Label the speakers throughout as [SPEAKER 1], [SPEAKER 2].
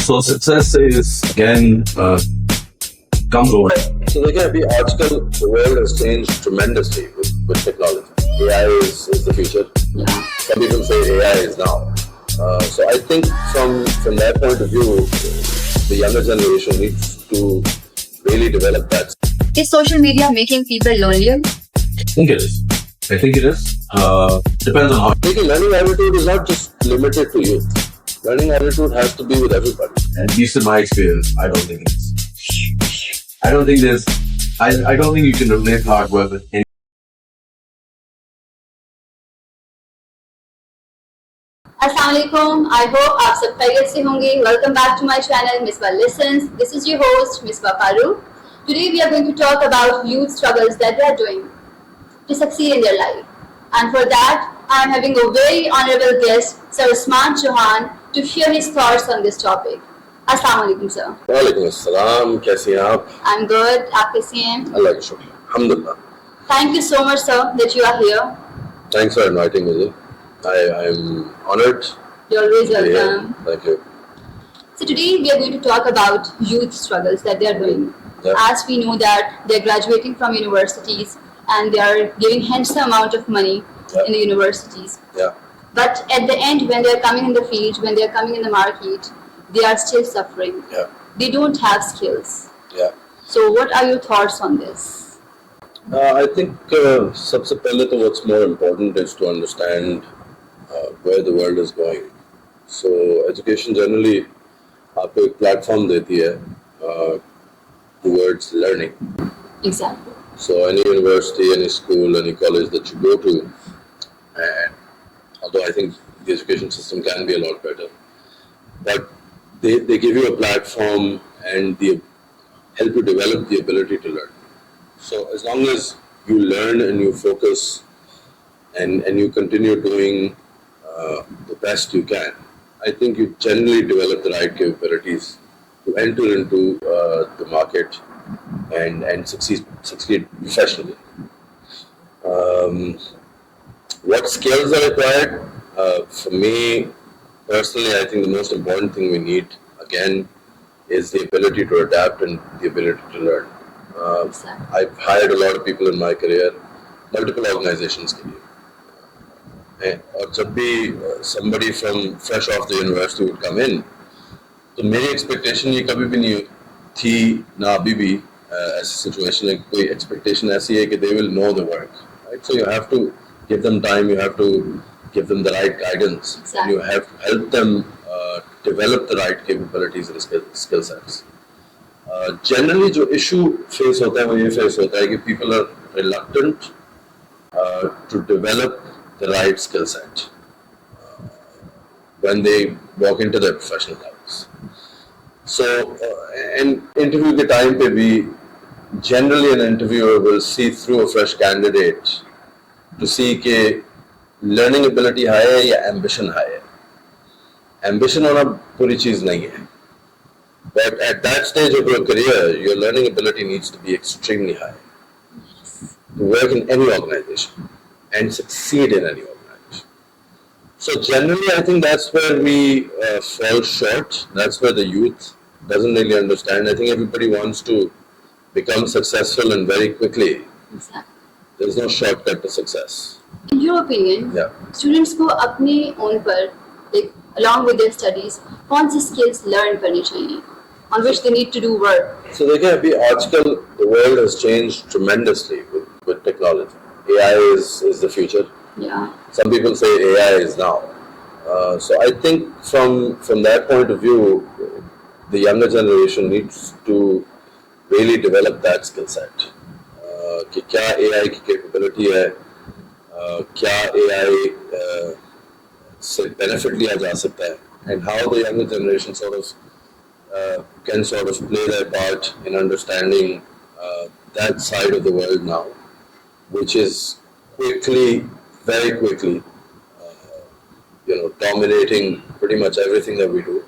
[SPEAKER 1] So success is again comes over.
[SPEAKER 2] So देखिए अभी आजकल the world has changed tremendously with technology. AI is the future. Some people say AI is now. So I think from that point of view, the younger generation needs to really develop that.
[SPEAKER 3] Is social media making people lonelier?
[SPEAKER 1] I think it is. Depends on how.
[SPEAKER 2] Taking learning attitude is not just limited to youth. Learning attitude has to be with everybody.
[SPEAKER 1] At least in my experience, I don't think it is. I don't think you can replace hard work with any.
[SPEAKER 3] Assalamualaikum. I hope आप सब खैरियत से होंगे. Welcome back to my channel MISBAH Listens. This is your host MISBAH Farooq. Today we are going to talk about youth struggles that they are doing to succeed in their life. And for that, I am having a very honorable guest, Sir Usman Chohan, to share his thoughts on this topic. Assalamualaikum, sir.
[SPEAKER 2] वालेकुम अस्सलाम, कैसी हैं आप?
[SPEAKER 3] I'm good. आप कैसी हैं?
[SPEAKER 2] अल्लाह का शुक्र, अल्हम्दुलिल्लाह.
[SPEAKER 3] Thank you so much, sir, that you are here.
[SPEAKER 2] Thanks for inviting me. I am honored.
[SPEAKER 3] You're always
[SPEAKER 2] to be here.
[SPEAKER 3] welcome.
[SPEAKER 2] Thank you.
[SPEAKER 3] So today we are going to talk about youth struggles that they are doing.
[SPEAKER 2] Yeah.
[SPEAKER 3] As we know that they're graduating from universities and they are giving handsome amount of money in the universities.
[SPEAKER 2] Yeah.
[SPEAKER 3] But at the end, when they're coming in the field, when they're coming in the market, they are still suffering.
[SPEAKER 2] Yeah.
[SPEAKER 3] They don't have skills.
[SPEAKER 2] Yeah.
[SPEAKER 3] So what are your thoughts on this?
[SPEAKER 2] I think सबसे पहले तो what's more important is to understand where the world is going. So education generally आपको एक platform देती है towards learning.
[SPEAKER 3] Exactly.
[SPEAKER 2] So any university, any school, any college that you go to, and although I think the education system can be a lot better, but they give you a platform and they help you develop the ability to learn. So as long as you learn and you focus and you continue doing the best you can, I think you generally develop the right capabilities to enter into the market and succeed professionally. What skills are required? For me personally, I think the most important thing we need again is the ability to adapt and the ability to learn. I've hired a lot of people in my career, multiple organizations के लिए. और जब भी somebody from fresh off the university would come in, तो मेरी expectation ये कभी भी नहीं थी ना अभी भी ऐसी situation है कोई expectation ऐसी है कि they will know the work, right? So you have to give them time, you have to give them the right guidance, and you have to help them develop the right capabilities and skill sets. Generally जो issue face होता है वो ये face होता है कि people are reluctant to develop the right skill set when they walk into their professional lives. So and interview के time पे भी generally an interviewer will see through a fresh candidate to see कि learning ability high है या ambition high है. Ambition होना बुरी चीज़ नहीं है. But at that stage of your career, your learning ability needs to be extremely high to work in any organization and succeed in any organization. So generally, I think that's where we fall short. That's where the youth doesn't really understand. I think everybody wants to become successful and very quickly.
[SPEAKER 3] Exactly.
[SPEAKER 2] There's no shortcut to success.
[SPEAKER 3] In your opinion, students को अपने own पर, like along with their studies, कौन सी skills learn करनी चाहिए, on which they need to do work?
[SPEAKER 2] So देखिए अभी आजकल the world has changed tremendously with technology. AI is the future.
[SPEAKER 3] Yeah.
[SPEAKER 2] Some people say AI is now. So I think from that point of view, the younger generation needs to really develop that skill set. कि क्या AI की capability है, क्या AI से benefit लिया जा सकता है, and how the younger generation can sort of play their part in understanding that side of the world now, which is very quickly, dominating pretty much everything that we do.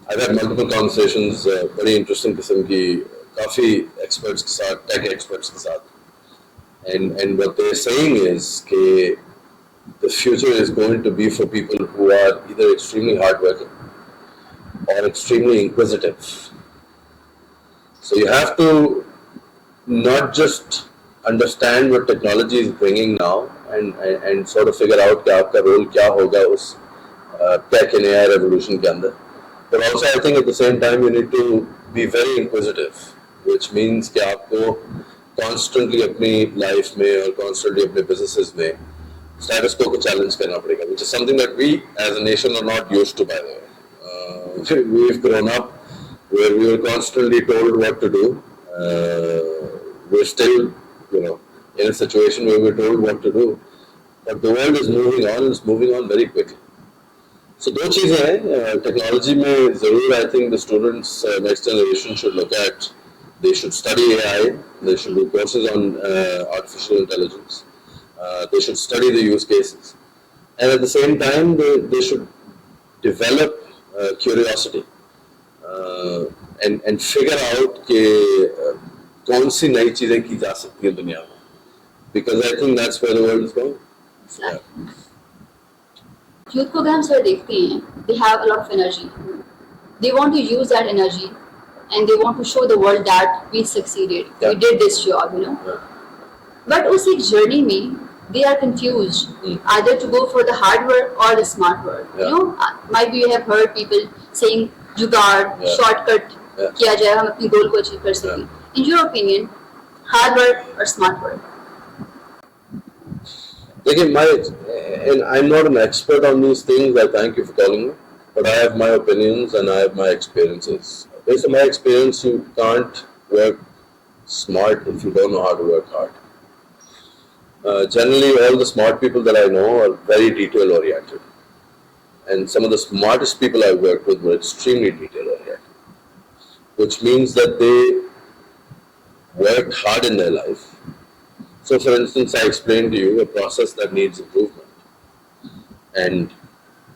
[SPEAKER 2] I've had multiple conversations, very interesting किस्म की काफी experts के साथ, tech experts के साथ, and what they're saying is कि the future is going to be for people who are either extremely hardworking or extremely inquisitive. So you have to not just understand what technology is bringing now and sort of figure out कि आपका role क्या होगा उस tech and AI revolution के अंदर. But also I think at the same time you need to be very inquisitive, which means कि आपको constantly अपनी life में और constantly अपने businesses में status quo को challenge करना पड़ेगा, which is something that we as a nation are not used to, by the way. We've grown up where we were constantly told what to do. We're still, in a situation where we're told what to do. But the world is moving on, it's moving on very quickly. So दो चीज़ें हैं technology में ज़रूर I think the students next generation should look at. They should study AI. They should do courses on artificial intelligence. They should study the use cases, and at the same time they should develop curiosity and figure out कि कौन सी नई चीज़ें की जा सकती हैं दुनिया में, because I think that's where the world is going.
[SPEAKER 3] Exactly. Youth को अगर हम सर देखते हैं, they have a lot of energy. They want to use that energy, and they want to show the world that we succeeded.
[SPEAKER 2] Yeah.
[SPEAKER 3] We did this job,
[SPEAKER 2] Yeah.
[SPEAKER 3] But उस एक journey में they are confused either to go for the hard work or the smart work.
[SPEAKER 2] Yeah.
[SPEAKER 3] Might be you have heard people saying जुगाड़, shortcut किया जाए हम अपनी goal को achieve कर सकें. In your opinion, hard work or smart work?
[SPEAKER 2] Again, and I'm not an expert on these things. I thank you for calling me, but I have my opinions and I have my experiences. Based on my experience, you can't work smart if you don't know how to work hard. Generally, all the smart people that I know are very detail oriented, and some of the smartest people I've worked with were extremely detail oriented, which means that they worked hard in their life. So, for instance, I explained to you a process that needs improvement, and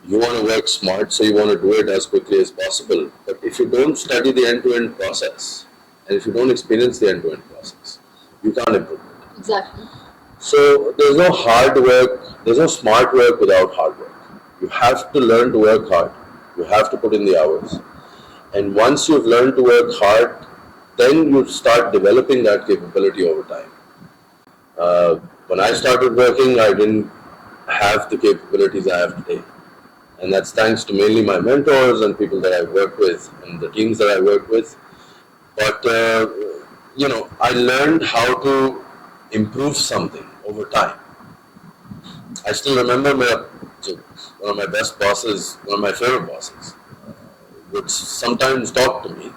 [SPEAKER 2] you want to work smart, so you want to do it as quickly as possible. But if you don't study the end-to-end process, and if you don't experience the end-to-end process, you can't improve it.
[SPEAKER 3] Exactly.
[SPEAKER 2] So there's no hard work, there's no smart work without hard work. You have to learn to work hard. You have to put in the hours. And once you've learned to work hard, then you start developing that capability over time. When I started working, I didn't have the capabilities I have today. And that's thanks to mainly my mentors and people that I've worked with and the teams that I worked with. But, I learned how to improve something over time. I still remember one of my best bosses, one of my favorite bosses, would sometimes talk to me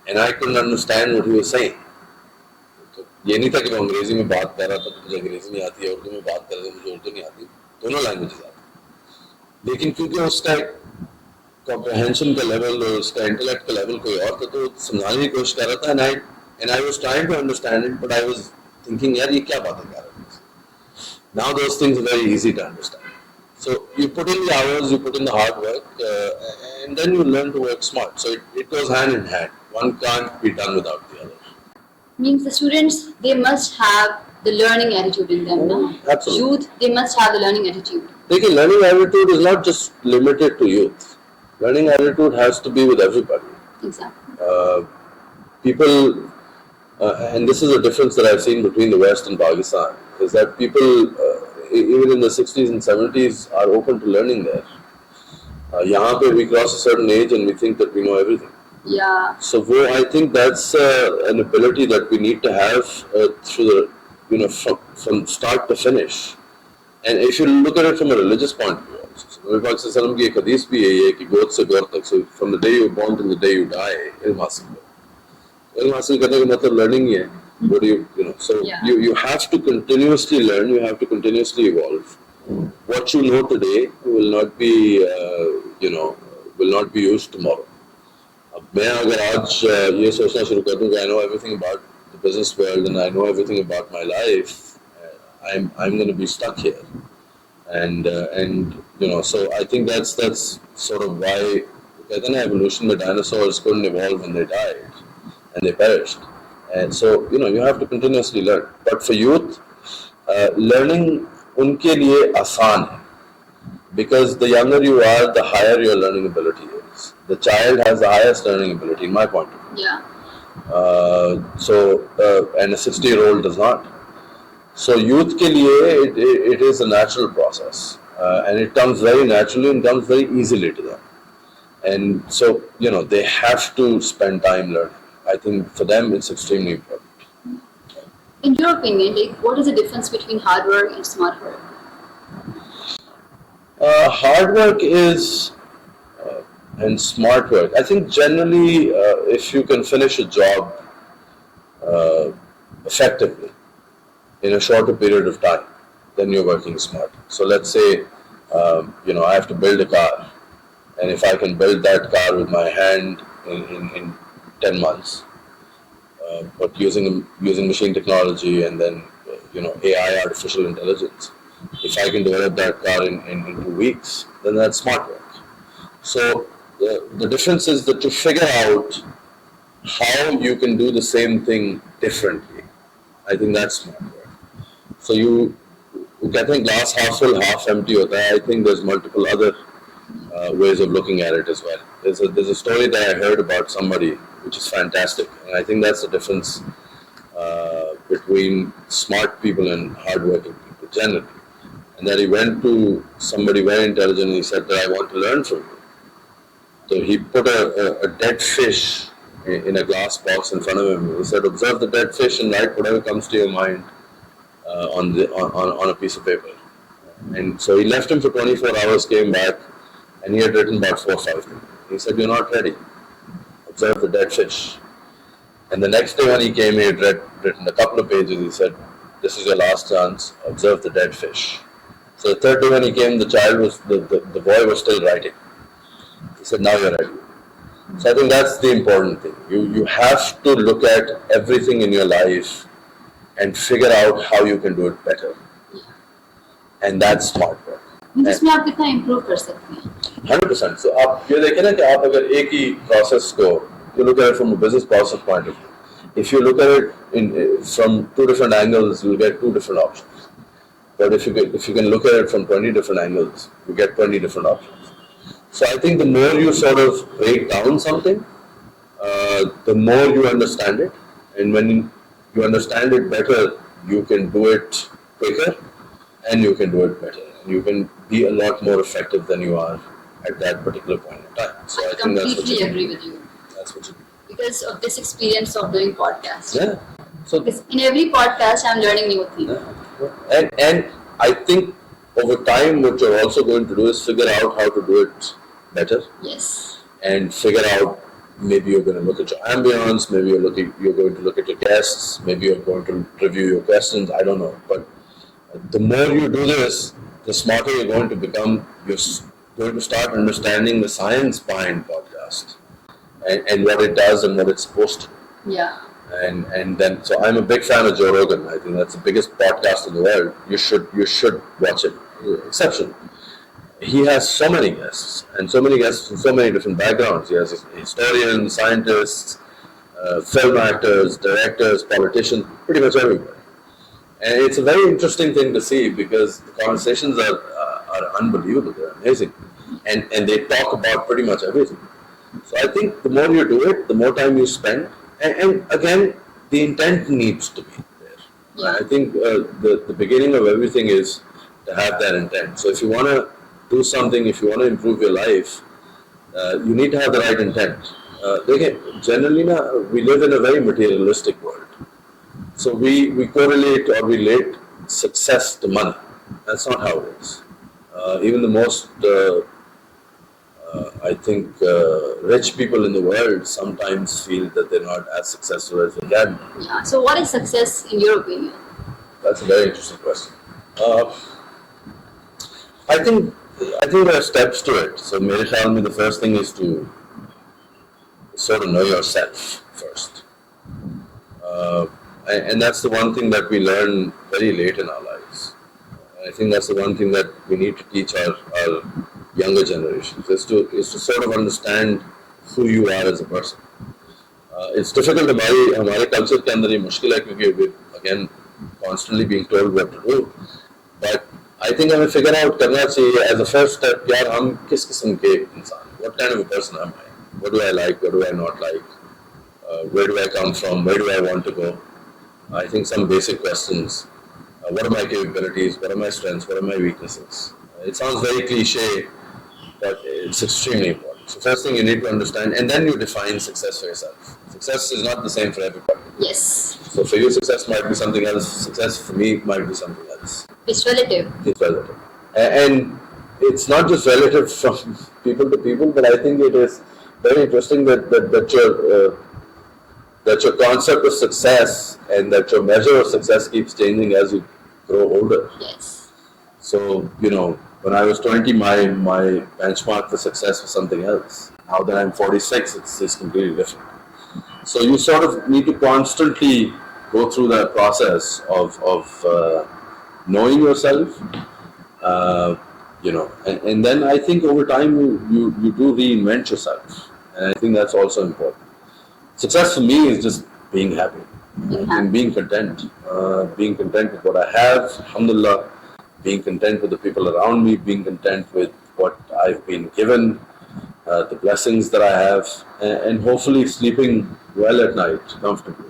[SPEAKER 2] and I couldn't understand what he was saying. ये नहीं था कि मैं अंग्रेजी में बात कर रहा था तो मुझे अंग्रेजी नहीं आती है, उर्दू में बात कर रहा था मुझे उर्दू नहीं आती, दोनों लैंग्वेजेस आती, लेकिन क्योंकि उसका कॉम्प्रहेंशन का लेवल और उसका इंटेलेक्ट का लेवल कोई और था तो समझाने की कोशिश कर रहा था and I was trying to understand it, but I was thinking यार ये क्या बातें कर रहे हैं. Now those things are very easy to understand. So you put in the hours, you put in the hard work, and then you learn to work smart. So it goes hand in hand. One can't be done without the other.
[SPEAKER 3] Means the students, they must have the learning attitude in them. No?
[SPEAKER 2] Absolutely.
[SPEAKER 3] Youth, they must have the learning attitude.
[SPEAKER 2] Thinking learning attitude is not just limited to youth. Learning attitude has to be with everybody.
[SPEAKER 3] Exactly.
[SPEAKER 2] People, and this is a difference that I've seen between the West and Pakistan, is that people, even in the 60s and 70s, are open to learning there. यहाँ पे we cross a certain age and we think that we know everything.
[SPEAKER 3] Yeah.
[SPEAKER 2] So I think that's an ability that we need to have through the, from start to finish. And if you look at it from a religious point of view, Nabi Pak Sallallahu Alaihi Wasallam की एक हदीस भी है ये कि गोद से गोद तक, so from the day you are born till the day you die, ilm हासिल करो. Ilm हासिल करने का मतलब learning ही है. What do you so
[SPEAKER 3] Yeah.
[SPEAKER 2] you have to continuously learn, you have to continuously evolve. What you know today will not be will not be used tomorrow. अब मैं अगर आज ये सोचना शुरू कर दूं कि I know everything about the business world and I know everything about my life, I'm going to be stuck here. And so I think that's sort of why कहते हैं ना evolution में dinosaurs couldn't evolve when they died and they perished. And so you have to continuously learn. But for youth, learning उनके लिए आसान है, because the younger you are, the higher your learning ability is. the child has the highest learning ability, in my point of view.
[SPEAKER 3] Yeah.
[SPEAKER 2] And a 60-year-old does not. So youth ke liye, it is a natural process, and it comes very naturally and comes very easily to them. And so, they have to spend time learning. I think for them it's extremely important.
[SPEAKER 3] In your opinion, like, what is the difference between hard work and smart work?
[SPEAKER 2] Hard work is and smart work. I think generally, if you can finish a job effectively in a shorter period of time, then you're working smart. So let's say, I have to build a car, and if I can build that car with my hand in 10 months, but using machine technology and then AI, artificial intelligence, if I can develop that car in 2 weeks, then that's smart work. So the difference is that to figure out how you can do the same thing differently, I think that's smart work. So you think glass half full, half empty hota hai. I think there's multiple other ways of looking at it as well. There's a story that I heard about somebody which is fantastic, and I think that's the difference between smart people and hardworking people generally. And that he went to somebody very intelligent and he said that I want to learn from you. So he put a dead fish in a glass box in front of him. He said, observe the dead fish and write whatever comes to your mind on a piece of paper. And so he left him for 24 hours, came back, and he had written about 4 or 5 things. He said, you're not ready. Observe the dead fish. And the next day when he came, he had written a couple of pages. He said, this is your last chance. Observe the dead fish. So the third day when he came, the boy was still writing. He said, now you're ready. So I think that's the important thing. You have to look at everything in your life and figure out how you can do it better. And that's smart work.
[SPEAKER 3] जिसमें आप कितना improve कर सकते हैं?
[SPEAKER 2] 100%. So आप ये देखें ना कि आप अगर एक ही process को, you look at it from a business process point of view. If you look at it from 2 different angles, you'll get 2 different options. But if you can look at it from 20 different angles, you get 20 different options. So I think the more you sort of break down something, the more you understand it. And when you understand it better, you can do it quicker and you can do it better. And you can be a lot more effective than you are at that particular point in time. So I think that's what you
[SPEAKER 3] completely agree with you.
[SPEAKER 2] That's what you do.
[SPEAKER 3] Because of this experience of doing podcasts.
[SPEAKER 2] Yeah. So
[SPEAKER 3] because in every podcast, I'm learning new things.
[SPEAKER 2] yeah. And I think over time, what you're also going to do is figure out how to do it better.
[SPEAKER 3] Yes.
[SPEAKER 2] And figure out, maybe you're going to look at your ambience, maybe you're going to look at your guests, maybe you're going to review your questions, I don't know. But the more you do this, the smarter you're going to become. You're going to start understanding the science behind podcast and what it does and what it's supposed to do.
[SPEAKER 3] Yeah.
[SPEAKER 2] And then, so I'm a big fan of Joe Rogan. I think that's the biggest podcast in the world. You should watch it. Exceptional. He has so many guests, and so many guests from so many different backgrounds. He has historians, scientists, film actors, directors, politicians, pretty much everybody. And it's a very interesting thing to see because the conversations are unbelievable. They're amazing, and they talk about pretty much everything. So I think the more you do it, the more time you spend, and again, the intent needs to be there.
[SPEAKER 3] Yeah.
[SPEAKER 2] I think the beginning of everything is to have that intent. So if you want to do something, if you want to improve your life, you need to have the right intent. Generally, we live in a very materialistic world. So we correlate or relate success to money. That's not how it is. Even the most, I think, rich people in the world sometimes feel that they're not as successful as they can.
[SPEAKER 3] Yeah. So what is success in your opinion?
[SPEAKER 2] That's a very interesting question. I think there are steps to it. So, mere khayal mein, the first thing is to sort of know yourself first. And that's the one thing that we learn very late in our lives. I think that's the one thing that we need to teach our younger generations is to sort of understand who you are as a person. It's difficult to हमारे culture के अंदर ये मुश्किल है क्योंकि we're again constantly being told what to do. But I think हमें figure out करना चाहिए as a first step यार हम किस किस्म के इंसान, what kind of a person am I? What do I like? What do I not like? Where do I come from? Where do I want to go? I think some basic questions. What are my capabilities? What are my strengths? What are my weaknesses? It sounds very cliche, but it's extremely important. So first thing you need to understand, and then you define success for yourself. Success is not the same for everybody.
[SPEAKER 3] Yes.
[SPEAKER 2] So for you, success might be something else. Success for me might be something else.
[SPEAKER 3] It's relative.
[SPEAKER 2] It's relative. And it's not just relative from people to people, but I think it is very interesting that your concept of success and that your measure of success keeps changing as you grow older.
[SPEAKER 3] Yes.
[SPEAKER 2] So, when I was 20, my benchmark for success was something else. Now that I'm 46, it's completely different. So you sort of need to constantly go through that process of knowing yourself, and then I think over time you do reinvent yourself, and I think that's also important. Success for me is just being happy and being content. Being content with what I have, alhamdulillah, being content with the people around me, being content with what I've been given, the blessings that I have, and hopefully sleeping well at night, comfortably.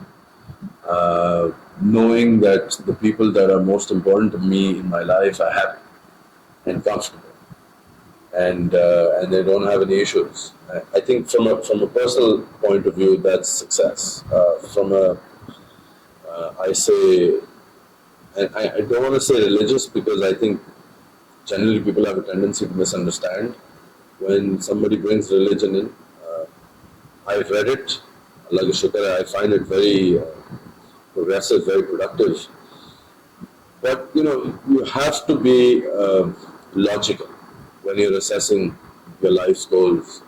[SPEAKER 2] Knowing that the people that are most important to me in my life are happy and comfortable, and they don't have any issues. I think from a personal point of view, that's success. I say, and I don't want to say religious, because I think generally people have a tendency to misunderstand when somebody brings religion in. I've read it, Allah ka shukr, I find it very progressive, very productive. But you have to be logical when you're assessing your life's goals.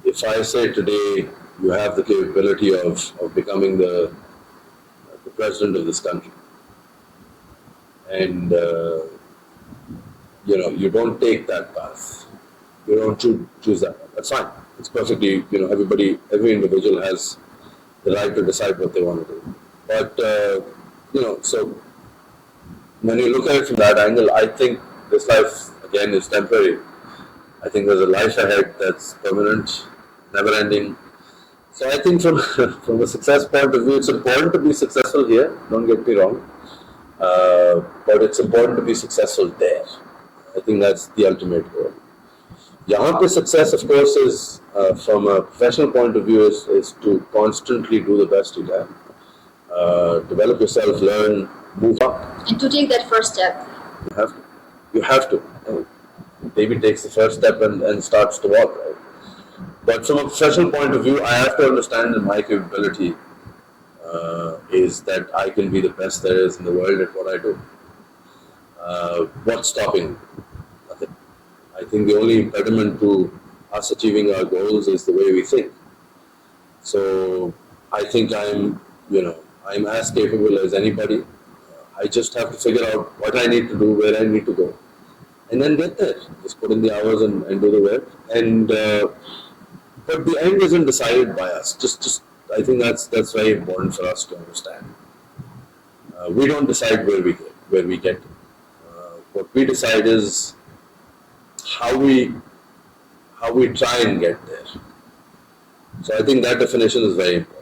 [SPEAKER 2] If I say today you have the capability of becoming the president of this country, and you don't take that path, you don't choose that path, that's fine. It's perfectly, every individual has the right to decide what they want to do. But so when you look at it from that angle, I think this life again is temporary. I think there's a life ahead that's permanent, never ending. So I think from a success point of view, it's important to be successful here, don't get me wrong, but it's important to be successful there. I think that's the ultimate goal. Yahan pe success, of course, is from a professional point of view is to constantly do the best you can, develop yourself, learn, move up.
[SPEAKER 3] And to take that first step.
[SPEAKER 2] You have to. Baby takes the first step and starts to walk, right? But from a professional point of view, I have to understand that my capability is that I can be the best there is in the world at what I do. What's stopping me? Nothing. I think the only impediment to us achieving our goals is the way we think. So I think I'm as capable as anybody. I just have to figure out what I need to do, where I need to go, and then get there. Just put in the hours and do the work. And but the end isn't decided by us. Just I think that's very important for us to understand. We don't decide where we get. What we decide is how we try and get there. So I think that definition is very important.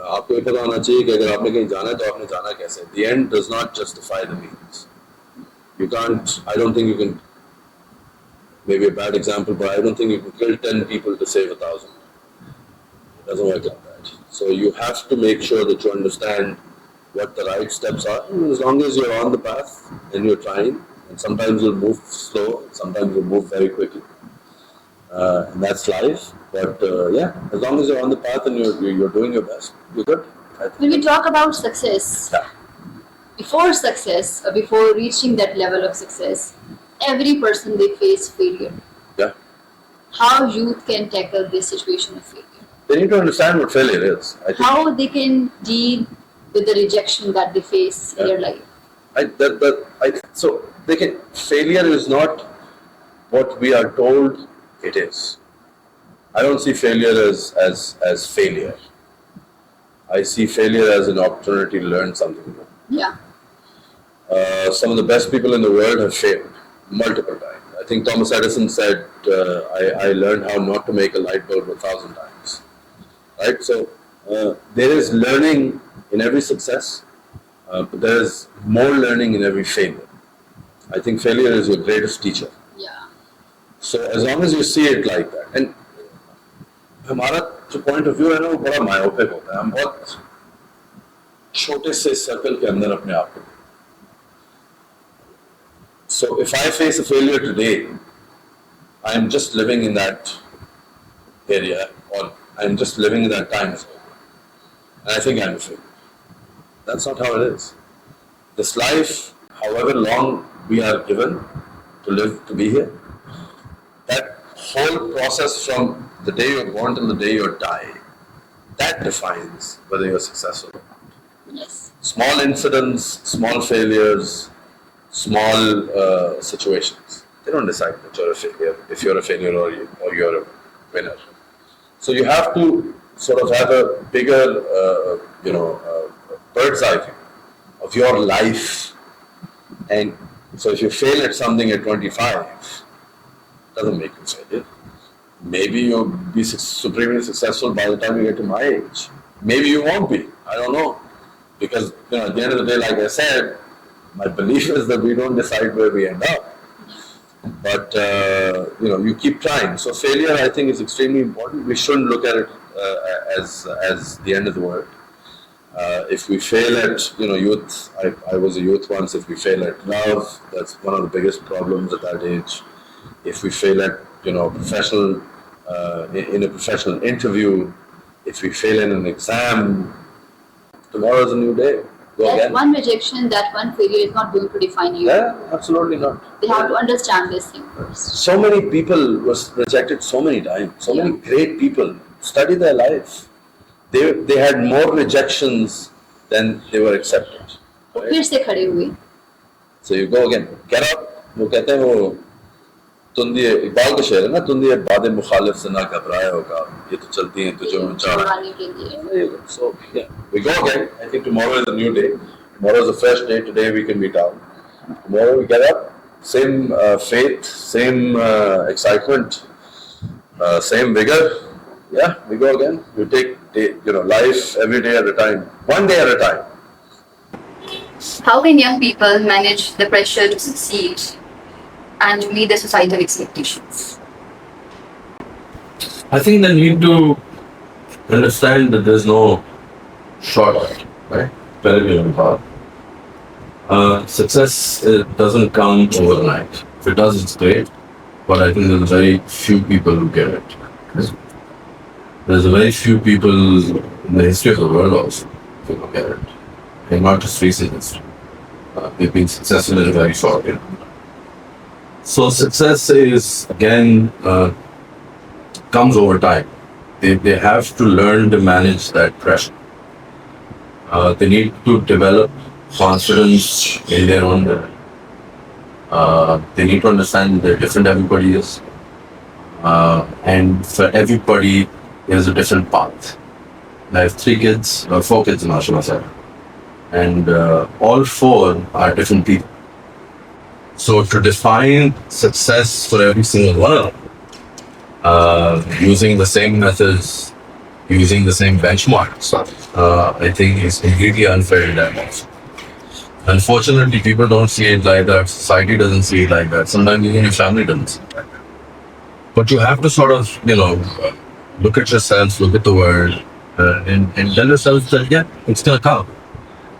[SPEAKER 2] आपको ये पता होना चाहिए कि अगर आपने कहीं जाना है तो आपने जाना कैसे. The end does not justify the means. You can't. I don't think you can. Maybe a bad example, but I don't think you can kill 10 people to save 1,000. It doesn't work like that. So you have to make sure that you understand what the right steps are. And as long as you're on the path and you're trying, and sometimes you'll move slow, sometimes you'll move very quickly, and that's life. But as long as you're on the path and you're doing your best, you're good.
[SPEAKER 3] When we talk about success, before success, or before reaching that level of success, every person they face failure.
[SPEAKER 2] Yeah.
[SPEAKER 3] How youth can tackle this situation of failure?
[SPEAKER 2] They need to understand what failure is. I think.
[SPEAKER 3] How they can deal with the rejection that they face in their life.
[SPEAKER 2] So failure is not what we are told it is. I don't see failure as failure. I see failure as an opportunity to learn something new.
[SPEAKER 3] Yeah.
[SPEAKER 2] Some of the best people in the world have failed multiple times. I think Thomas Edison said, I learned how not to make a light bulb 1,000 times. Right? So there is learning in every success, but there is more learning in every failure. I think failure is your greatest teacher.
[SPEAKER 3] Yeah.
[SPEAKER 2] So as long as you see it like that, and हमारा जो point of view है ना वो बड़ा myopic होता है. हम बहुत छोटे से circle के अंदर अपने आप को. So if I face a failure today, I am just living in that area, or I am just living in that time zone, and I think I'm a failure. That's not how it is. This life, however long we are given to live, to be here, that whole process from the day you're born till the day you die, that defines whether you're successful or not.
[SPEAKER 3] Yes.
[SPEAKER 2] Small incidents, small failures, small situations, they don't decide that you're a failure, if you're a failure or you're a winner. So you have to sort of have a bigger, bird's eye view of your life. And so if you fail at something at 25, it doesn't make you a failure. Maybe you'll be supremely successful by the time you get to my age. Maybe you won't be. I don't know. Because at the end of the day, like I said, my belief is that we don't decide where we end up. But you keep trying. So failure, I think, is extremely important. We shouldn't look at it as the end of the world. If we fail at youth, I was a youth once. If we fail at love, that's one of the biggest problems at that age. If we fail at professional in a professional interview, if we fail in an exam, tomorrow is a new day.
[SPEAKER 3] That one rejection, that one failure is not going to define you.
[SPEAKER 2] Yeah, absolutely not.
[SPEAKER 3] They have to understand this thing first.
[SPEAKER 2] So many people was rejected so many times. So many great people. Study their life. They had more rejections than they were accepted.
[SPEAKER 3] Right? फिर से खड़े हुए.
[SPEAKER 2] So you go again. Get up. वो कहते हैं वो तुंदिए इकबाल का शेर है ना, तुंदिए बादे मुखालिफ से ना घबराए होगा, ये तो चलती हैं तुझे उचाड़ने के लिए. So yeah, we go again. I think tomorrow is a new day. Tomorrow is a fresh day. Today we can meet out. Tomorrow we get up, same faith, same excitement, same vigor. Yeah, we go again. We take life every day at a time, one day at a time.
[SPEAKER 3] How can young people manage the pressure to succeed and to meet the societal expectations?
[SPEAKER 1] I think they need to understand that there's no shortcut, right? Very important. Success doesn't come overnight. If it does, it's great. But I think there's very few people who get it. There's very few people in the history of the world also who look at it. And not just recent history. They've been successful in a very short period. So success is, again, comes over time. They have to learn to manage that pressure. They need to develop confidence in their own level. They need to understand that different everybody is. And for everybody, there's a different path. I have 4 kids, mashallah. And all 4 are different people. So to define success for every single one of them, using the same methods, using the same benchmarks, I think is completely unfair to them also. Unfortunately, people don't see it like that. Society doesn't see it like that. Sometimes even your family doesn't see it like that. But you have to sort of, look at yourself, look at the world, and tell yourself that, yeah, it's going to come.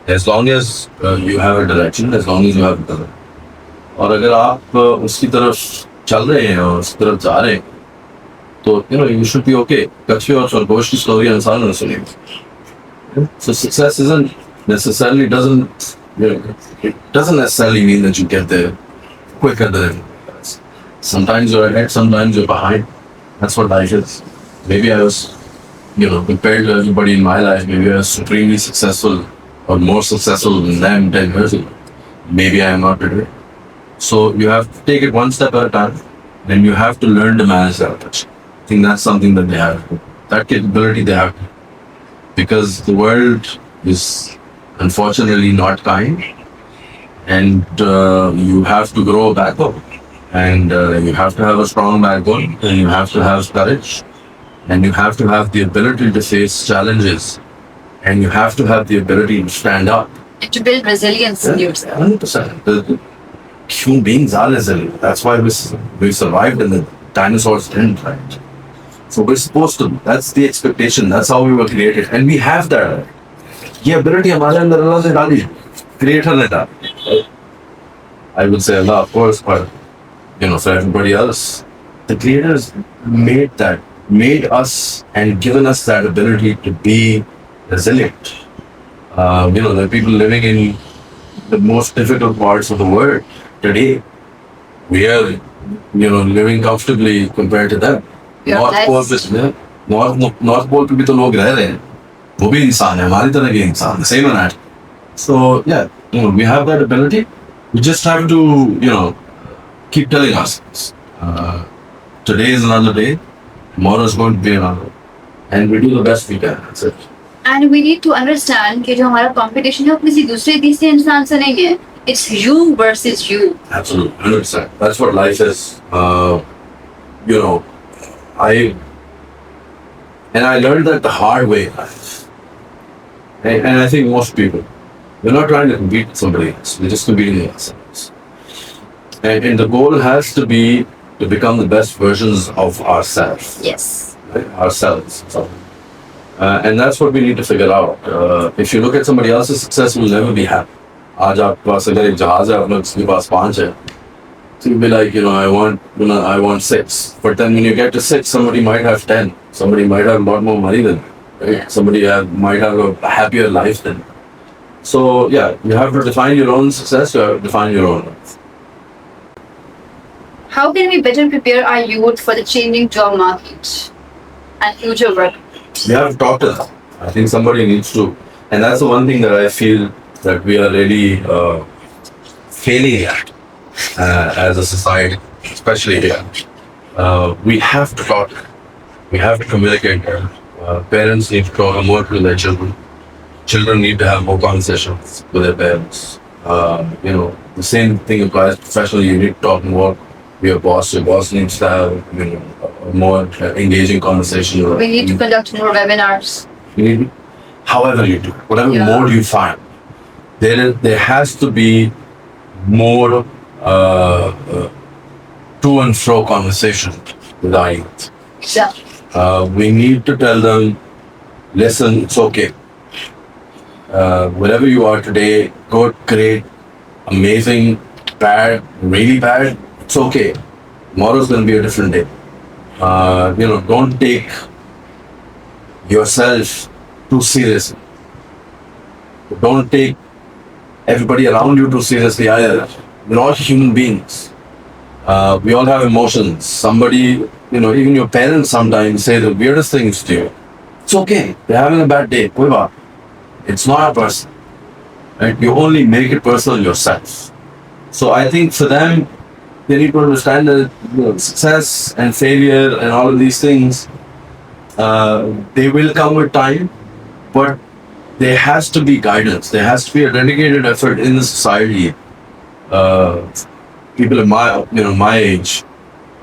[SPEAKER 1] As long as you have a direction, as long as you have a direction. और अगर आप उसकी तरफ चल रहे हैं और उसकी तरफ जा रहे हैं तो you should be okay. कच्चे और संतोष की स्टोरी इंसान ने सुनी. So success doesn't necessarily mean that you get there quicker than everyone else. Sometimes you're ahead, sometimes you're behind. That's what life is. Maybe I was, compared to everybody in my life, maybe I was supremely successful or more successful than them 10 years ago. Maybe I am not today. So you have to take it one step at a time, and you have to learn to manage that pressure. I think that's something that they have. That capability they have. Because the world is unfortunately not kind, and you have to grow back up. And you have to have a strong backbone, and you have to have courage, and you have to have the ability to face challenges, and you have to have the ability to stand up.
[SPEAKER 3] And to build resilience in yourself.
[SPEAKER 1] 100%. Human beings are resilient. That's why we survived and the dinosaurs didn't, right? So we're supposed to. That's the expectation. That's how we were created. And we have that. ये ability हमारे अंदर अल्लाह ने डाली, creator ने डाली. I would say Allah, of course, but for everybody else, the creators made us and given us that ability to be resilient. There are people living in the most difficult parts of the world today. We are, living comfortably compared to them. North Pole पे भी तो लोग रह रहे हैं. वो भी इंसान है, हमारी तरह के इंसान, same and that. So yeah, we have that ability. We just have to, keep telling ourselves, today is another day, tomorrow is going to be another, and we do the best we can. That's it.
[SPEAKER 3] And we need to understand कि जो हमारा competition है वो किसी दूसरे तीसरे इंसान से नहीं है. It's you versus you.
[SPEAKER 1] Absolutely, 100%. That's what life is. I learned that the hard way in life. And I think most people, we're not trying to compete with somebody else. We're just competing with ourselves. And the goal has to be to become the best versions of ourselves.
[SPEAKER 3] Yes.
[SPEAKER 1] Right? Ourselves. So, and that's what we need to figure out. If you look at somebody else's success, you'll never be happy. आज आपके पास अगर एक जहाज है, अपने उसके पास 5 है, so you'll be like, I want 6. But then when you get to 6, somebody might have 10. Somebody might have a lot more money than you. Right?
[SPEAKER 3] Yeah.
[SPEAKER 1] Somebody might have a happier life than you. So yeah, you have to define your own success. You have to define your own life.
[SPEAKER 3] How can we better prepare our youth for the changing job market and future work?
[SPEAKER 1] We have to talk to them. I think somebody needs to, and that's the one thing that I feel that we are really failing at as a society, especially here. We have to talk. We have to communicate. Parents need to talk more to their children. Children need to have more conversations with their parents. The same thing applies professionally. You need to talk more to your boss. Your boss needs to have a more engaging conversation.
[SPEAKER 3] We need to conduct more webinars.
[SPEAKER 1] However you do, whatever mode you find, there has to be more to and fro conversation with our youth.
[SPEAKER 3] Exactly.
[SPEAKER 1] We need to tell them, listen, it's okay. Wherever you are today, good, great, amazing, bad, really bad, it's okay. Tomorrow's going to be a different day. Don't take yourself too seriously. Don't take everybody around you too seriously either. We're all human beings. We all have emotions. Somebody, even your parents sometimes say the weirdest things to you. It's okay. They're having a bad day. Koi baat. It's not a person. Right? You only make it personal yourself. So I think for them, they need to understand that success and failure and all of these things, they will come with time, but there has to be guidance. There has to be a dedicated effort in the society. People of my age,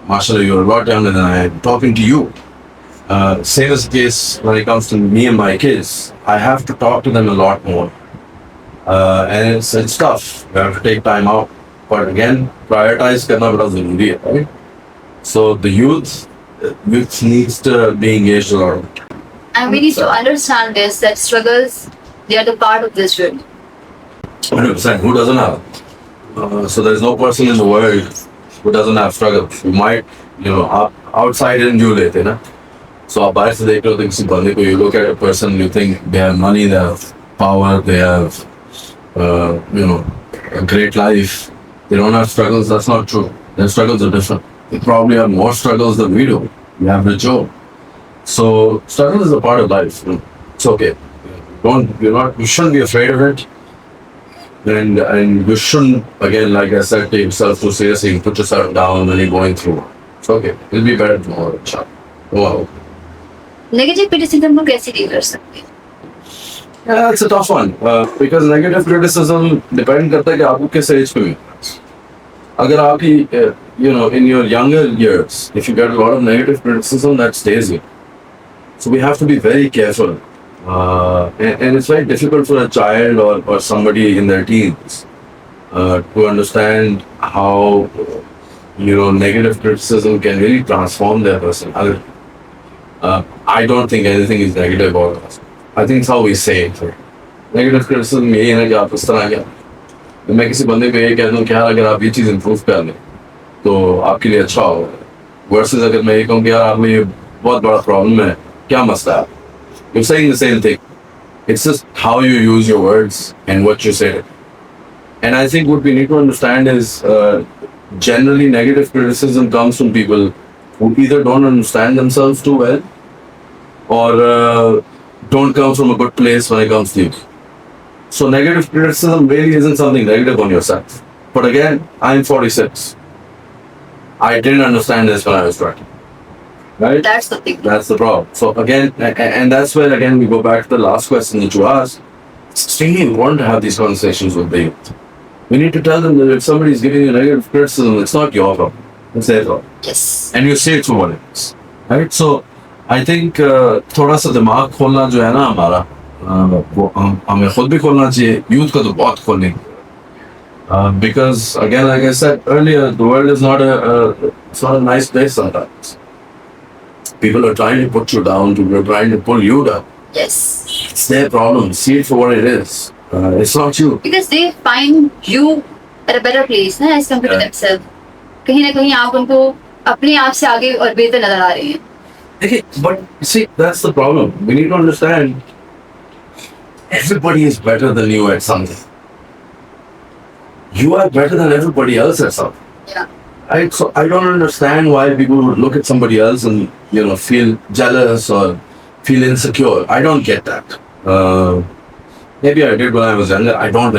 [SPEAKER 1] mashallah, you're a lot younger than I am, talking to you. Same as the case when it comes to me and my kids. I have to talk to them a lot more. And it's tough. You have to take time out. But again, prioritize karna bada zaruri hai, right? So the youth needs to be engaged a lot.
[SPEAKER 3] And we need to understand this, that struggles, they are the part of this journey.
[SPEAKER 1] 100%. Who doesn't have? So there's no person in the world who doesn't have struggles. You might, outside in you lete na. So आप बाहर से देख रहे हो तो किसी बंदे को, you look at a person, you think they have money, they have power, they have, a great life. They don't have struggles. That's not true. Their struggles are different. They probably have more struggles than we do. We have the job. So struggle is a part of life. It's okay. You shouldn't be afraid of it. And you shouldn't, again, like I said, take yourself too seriously and put yourself down when you're going through. It's okay. It'll be better tomorrow, inshallah. Wow.
[SPEAKER 3] Negative criticism को कैसे deal कर सकते हैं?
[SPEAKER 1] Yeah, it's a tough one. Because negative criticism depend करता है कि आपको किस age पे मिल रहा है. अगर आपकी in your younger years, if you get a lot of negative criticism, that stays with you. So we have to be very careful. And it's very difficult for a child or somebody in their teens to understand how negative criticism can really transform their person. I don't think anything is negative about us. I think it's how we say it. Negative criticism यही है ना कि आप इस तरह क्या तो मैं किसी बंदे को ये कह दूँ कि यार अगर आप ये चीज़ इम्प्रूव कर लें तो आपके लिए अच्छा होगा वर्सेस अगर मैं ये कहूँ कि यार आप में ये बहुत बड़ा प्रॉब्लम है क्या मसला है You're saying the same thing. It's just how you use your words and what you say. And I think what we need to understand is generally negative criticism comes from people who either don't understand themselves too well or don't come from a good place when it comes to you. So negative criticism really isn't something negative on yourself. But again, I'm 46. I didn't understand this when I was 20. Right?
[SPEAKER 3] That's the thing.
[SPEAKER 1] That's the problem. So again, and that's where again we go back to the last question that you asked. It's extremely important to have these conversations with the youth. We need to tell them that if somebody is giving you negative criticism, it's not your problem. It's their problem.
[SPEAKER 3] Yes.
[SPEAKER 1] And you say it for what it is. Right? So I think थोड़ा सा दिमाग खोलना जो है ना हमारा वो हमें खुद भी खोलना चाहिए यूथ का तो बहुत खोलने because again like I said earlier the world is not it's not a nice place sometimes. People are trying to put you down, people are trying to pull you down.
[SPEAKER 3] Yes.
[SPEAKER 1] It's their problem. See it for what it is. It's not you.
[SPEAKER 3] Because they find you at a better place ना as compared to themselves. कहीं ना कहीं आप उनको अपने आप से आगे और बेहतर नजर आ रहे हैं.
[SPEAKER 1] Okay, but see, that's the problem. We need to understand everybody is better than you at something. You are better than everybody else at something.
[SPEAKER 3] Yeah.
[SPEAKER 1] Right? So I don't understand why people would look at somebody else and feel jealous or feel insecure. I don't get that. Maybe I did when I was younger. I don't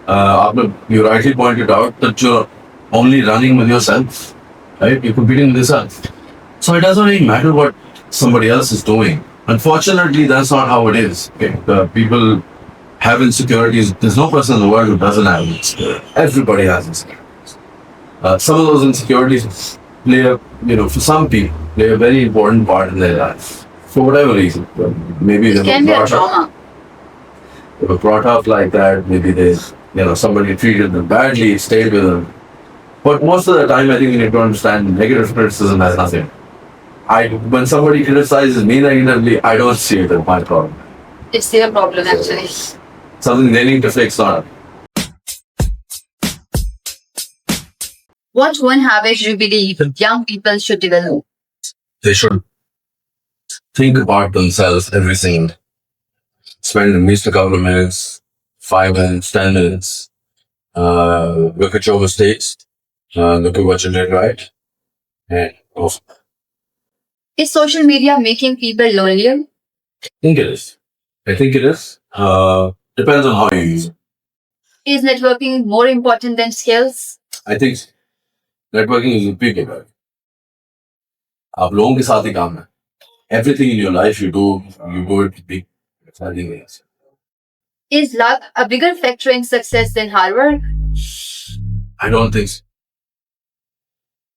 [SPEAKER 1] know. You rightly pointed out that you're only running with yourself, right? You're competing with yourself. So it doesn't really matter what somebody else is doing. Unfortunately, that's not how it is. Okay? People have insecurities. There's no person in the world who doesn't have insecurities. Everybody has insecurities. Some of those insecurities play for some people, play a very important part in their life. For whatever reason. Maybe
[SPEAKER 3] It can be a trauma.
[SPEAKER 1] They were brought up like that. Maybe somebody treated them badly, stayed with them. But most of the time, I think you need to understand negative criticism has nothing. When somebody criticizes me negatively, I don't see it as my problem.
[SPEAKER 3] It's their problem actually.
[SPEAKER 1] Something they need to fix, not.
[SPEAKER 3] What one habit you believe young people should develop?
[SPEAKER 1] They should think about themselves every single day. Spend at least a couple of minutes, 5 minutes, 10 minutes. Look at your mistakes. Look at what you did right. And go.
[SPEAKER 3] Is social media making people lonelier?
[SPEAKER 1] I think it is. Depends on how you use it.
[SPEAKER 3] Is networking more important than skills?
[SPEAKER 1] I think networking is a big impact. आप लोगों के साथ ही काम है. Everything in your life you do it big. Nothing else.
[SPEAKER 3] Is luck a bigger factor in success than hard work?
[SPEAKER 1] I don't think so.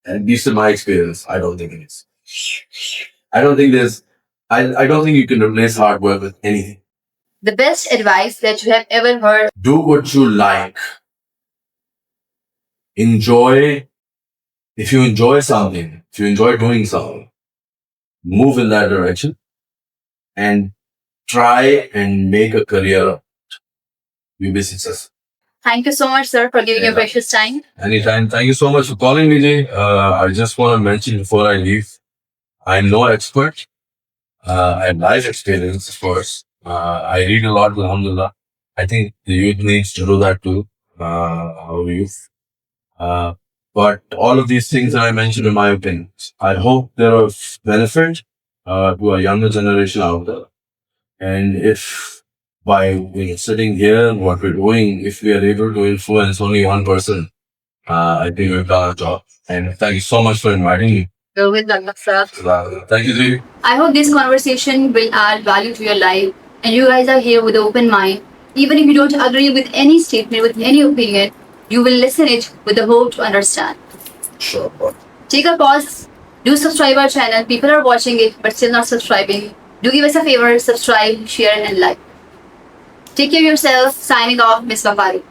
[SPEAKER 1] At least in my experience, I don't think it is. I don't think you can replace hard work with anything.
[SPEAKER 3] The best advice that you have ever heard?
[SPEAKER 1] Do what you like. Enjoy. If you enjoy something, if you enjoy doing something, move in that direction and try and make a career of it. You'll be successful.
[SPEAKER 3] Thank you so much, sir, for giving your precious time.
[SPEAKER 1] Anytime. Thank you so much for calling me, Jay. I just want to mention before I leave, I'm no expert. I have life experience, of course. I read a lot, alhamdulillah. I think the youth needs to do that too, our youth. But all of these things that I mentioned, in my opinion, I hope they're of benefit to a younger generation out there. And if by sitting here, what we're doing, if we are able to influence only one person, I think we've done our job. And thank you so much for inviting me.
[SPEAKER 3] With sir.
[SPEAKER 1] Thank you, Dee.
[SPEAKER 3] I hope this conversation will add value to your life, and you guys are here with an open mind. Even if you don't agree with any statement, with any opinion, You will listen it with the hope to understand.
[SPEAKER 1] Sure.
[SPEAKER 3] Take a pause. Do subscribe our channel. People are watching it but still not subscribing. Do give us a favor, subscribe, share, and like. Take care of yourself. Signing off, Miss Farooq.